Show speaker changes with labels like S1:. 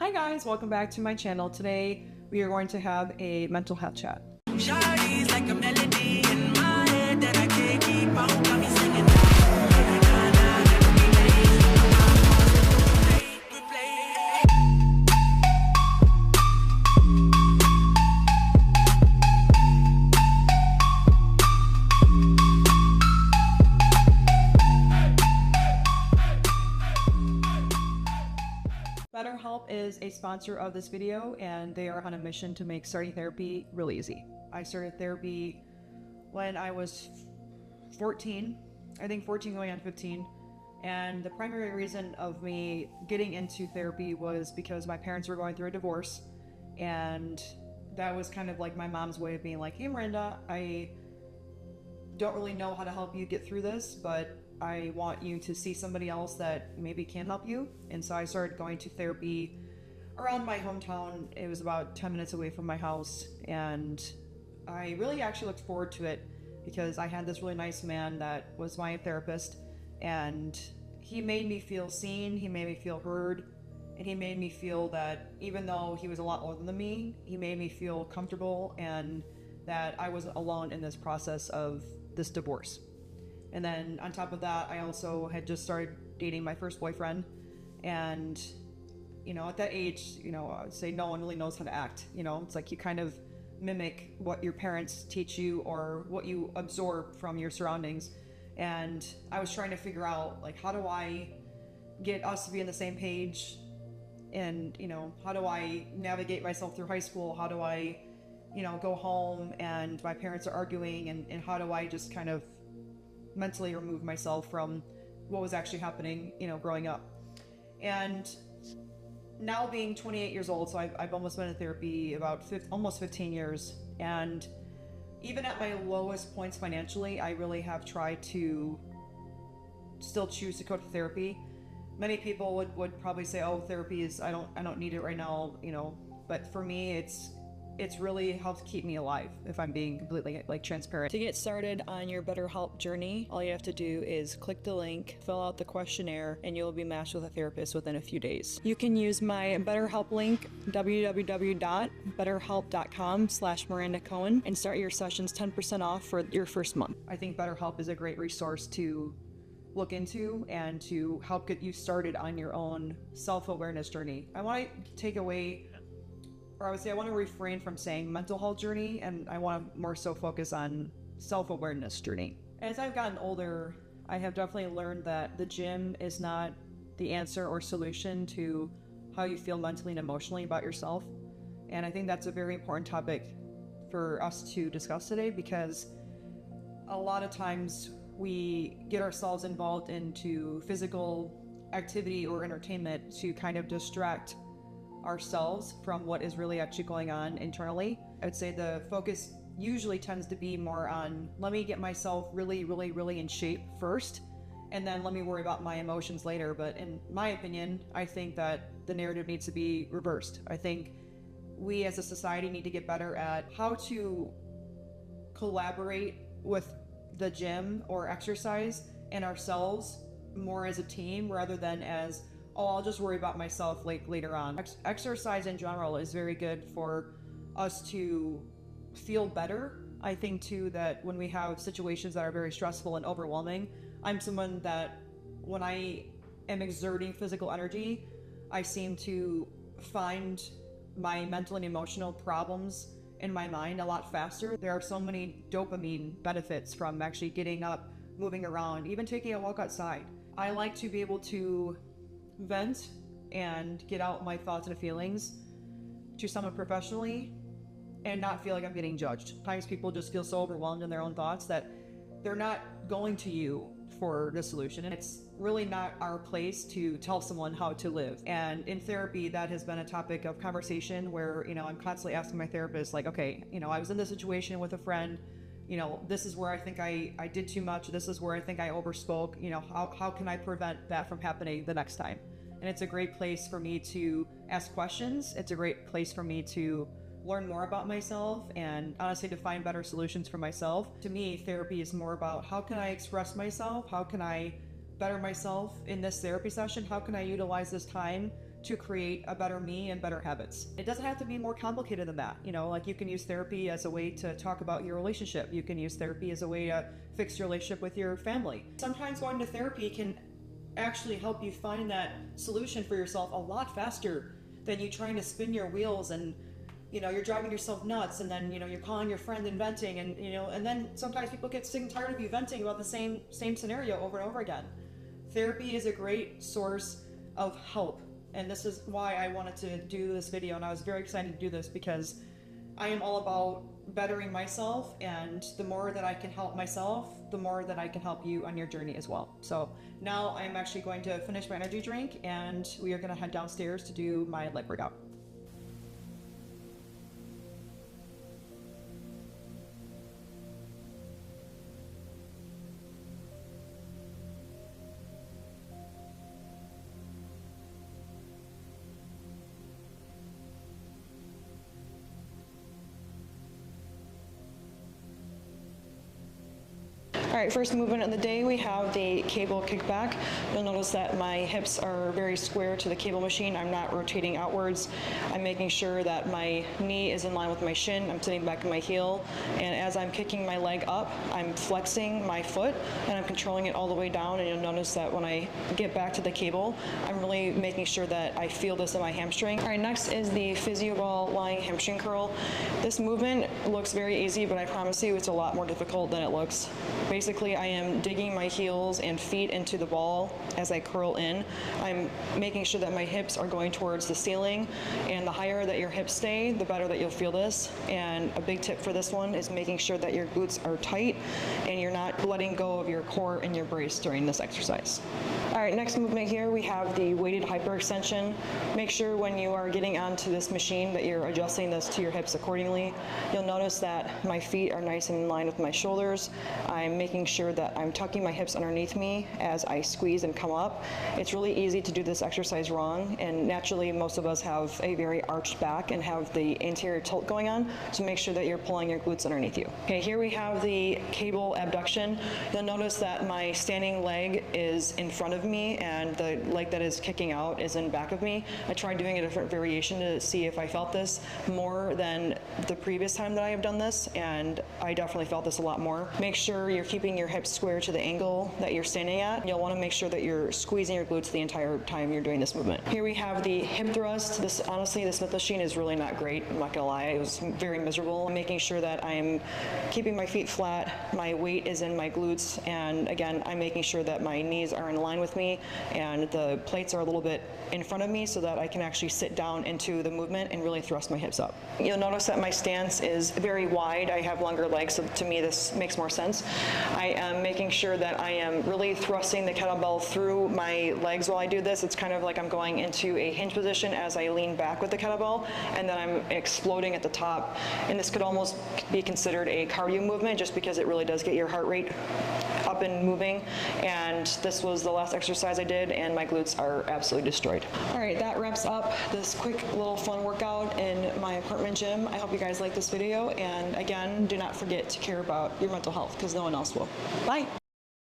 S1: Hi guys, welcome back to my channel. Today we are going to have a mental health chat.
S2: Shawty's like a melody in my head that I can't keep on. Got me singing.
S1: BetterHelp is a sponsor of this video, and they are on a mission to make starting therapy really easy. I started therapy when I was 14, I think 14 going on 15, and the primary reason of me getting into therapy was because my parents were going through a divorce, and that was kind of like my mom's way of being like, hey Miranda, I don't really know how to help you get through this, but I want you to see somebody else that maybe can help you. And so I started going to therapy around my hometown. It was about 10 minutes away from my house, and I really actually looked forward to it because I had this really nice man that was my therapist, and he made me feel seen, he made me feel heard, and he made me feel that even though he was a lot older than me, he made me feel comfortable and that I wasn't alone in this process of this divorce. And then on top of that, I also had just started dating my first boyfriend. And, you know, at that age, you know, I would say no one really knows how to act. You know, it's like you kind of mimic what your parents teach you or what you absorb from your surroundings. And I was trying to figure out, like, how do I get us to be on the same page? And, you know, how do I navigate myself through high school? How do I, you know, go home and my parents are arguing? And how do I just kind of mentally remove myself from what was actually happening, you know, growing up. And now being 28 years old, so I've almost been in therapy about almost 15 years. And even at my lowest points financially, I really have tried to still choose to go to therapy. Many people would probably say, oh, therapy is, I don't need it right now, you know, but for me, it's really helped keep me alive, if I'm being completely transparent. To get started on your BetterHelp journey, all you have to do is click the link, fill out the questionnaire, and you'll be matched with a therapist within a few days. You can use my BetterHelp link, www.betterhelp.com/Miranda Cohen, and start your sessions 10% off for your first month. I think BetterHelp is a great resource to look into and to help get you started on your own self-awareness journey. I want to take away, or I would say I want to refrain from saying mental health journey, and I want to more so focus on self-awareness journey. As I've gotten older, I have definitely learned that the gym is not the answer or solution to how you feel mentally and emotionally about yourself. And I think that's a very important topic for us to discuss today, because a lot of times we get ourselves involved into physical activity or entertainment to kind of distract ourselves from what is really actually going on internally. I would say the focus usually tends to be more on, let me get myself really in shape first, and then let me worry about my emotions later. But in my opinion, I think that the narrative needs to be reversed. I think we as a society need to get better at how to collaborate with the gym or exercise and ourselves more as a team rather than as, oh, I'll just worry about myself later on. Exercise in general is very good for us to feel better. I think too that when we have situations that are very stressful and overwhelming, I'm someone that when I am exerting physical energy, I seem to find my mental and emotional problems in my mind a lot faster. There are so many dopamine benefits from actually getting up, moving around, even taking a walk outside. I like to be able to vent and get out my thoughts and feelings to someone professionally and not feel like I'm getting judged. Sometimes people just feel so overwhelmed in their own thoughts that they're not going to you for the solution, and it's really not our place to tell someone how to live. And in therapy, that has been a topic of conversation where, you know, I'm constantly asking my therapist, like, okay, you know, I was in this situation with a friend, you know, this is where I think I did too much, this is where I think I overspoke, you know, how can I prevent that from happening the next time? And it's a great place for me to ask questions. It's a great place for me to learn more about myself and honestly to find better solutions for myself. To me, therapy is more about how can I express myself? How can I better myself in this therapy session? How can I utilize this time to create a better me and better habits. It doesn't have to be more complicated than that. You know, like you can use therapy as a way to talk about your relationship. You can use therapy as a way to fix your relationship with your family. Sometimes going to therapy can actually help you find that solution for yourself a lot faster than you trying to spin your wheels and, you know, you're driving yourself nuts, and then, you know, you're calling your friend and venting, and, you know, and then sometimes people get sick and tired of you venting about the same scenario over and over again. Therapy is a great source of help, and this is why I wanted to do this video, and I was very excited to do this because I am all about bettering myself, and the more that I can help myself, the more that I can help you on your journey as well. So now I'm actually going to finish my energy drink, and we are going to head downstairs to do my leg workout. All right, first movement of the day, we have the cable kickback. You'll notice that my hips are very square to the cable machine. I'm not rotating outwards. I'm making sure that my knee is in line with my shin. I'm sitting back in my heel. And as I'm kicking my leg up, I'm flexing my foot and I'm controlling it all the way down. And you'll notice that when I get back to the cable, I'm really making sure that I feel this in my hamstring. All right, next is the physio ball lying hamstring curl. This movement looks very easy, but I promise you it's a lot more difficult than it looks. Basically, I am digging my heels and feet into the ball as I curl in. I'm making sure that my hips are going towards the ceiling, and the higher that your hips stay, the better that you'll feel this. And a big tip for this one is making sure that your glutes are tight and you're not letting go of your core and your brace during this exercise. All right, next movement here, we have the weighted hyperextension. Make sure when you are getting onto this machine that you're adjusting this to your hips accordingly. You'll notice that my feet are nice and in line with my shoulders. I'm making sure that I'm tucking my hips underneath me as I squeeze and come up. It's really easy to do this exercise wrong, and naturally most of us have a very arched back and have the anterior tilt going on, so make sure that you're pulling your glutes underneath you. Okay, here we have the cable abduction. You'll notice that my standing leg is in front of me and the leg that is kicking out is in back of me. I tried doing a different variation to see if I felt this more than the previous time that I have done this, and I definitely felt this a lot more. Make sure you're keeping your hips square to the angle that you're standing at. You'll want to make sure that you're squeezing your glutes the entire time you're doing this movement. Here we have the hip thrust. This, honestly, the Smith machine is really not great. I'm not gonna lie, it was very miserable. I'm making sure that I'm keeping my feet flat, my weight is in my glutes, and again, I'm making sure that my knees are in line with me and the plates are a little bit in front of me so that I can actually sit down into the movement and really thrust my hips up. You'll notice that my stance is very wide. I have longer legs, so to me this makes more sense. I am making sure that I am really thrusting the kettlebell through my legs while I do this. It's kind of like I'm going into a hinge position as I lean back with the kettlebell, and then I'm exploding at the top. And this could almost be considered a cardio movement just because it really does get your heart rate up and moving. And this was the last exercise I did, and my glutes are absolutely destroyed. All right, that wraps up this quick little fun workout in my apartment gym. I hope you guys like this video, and again, do not forget to care about your mental health because no one else will. Bye.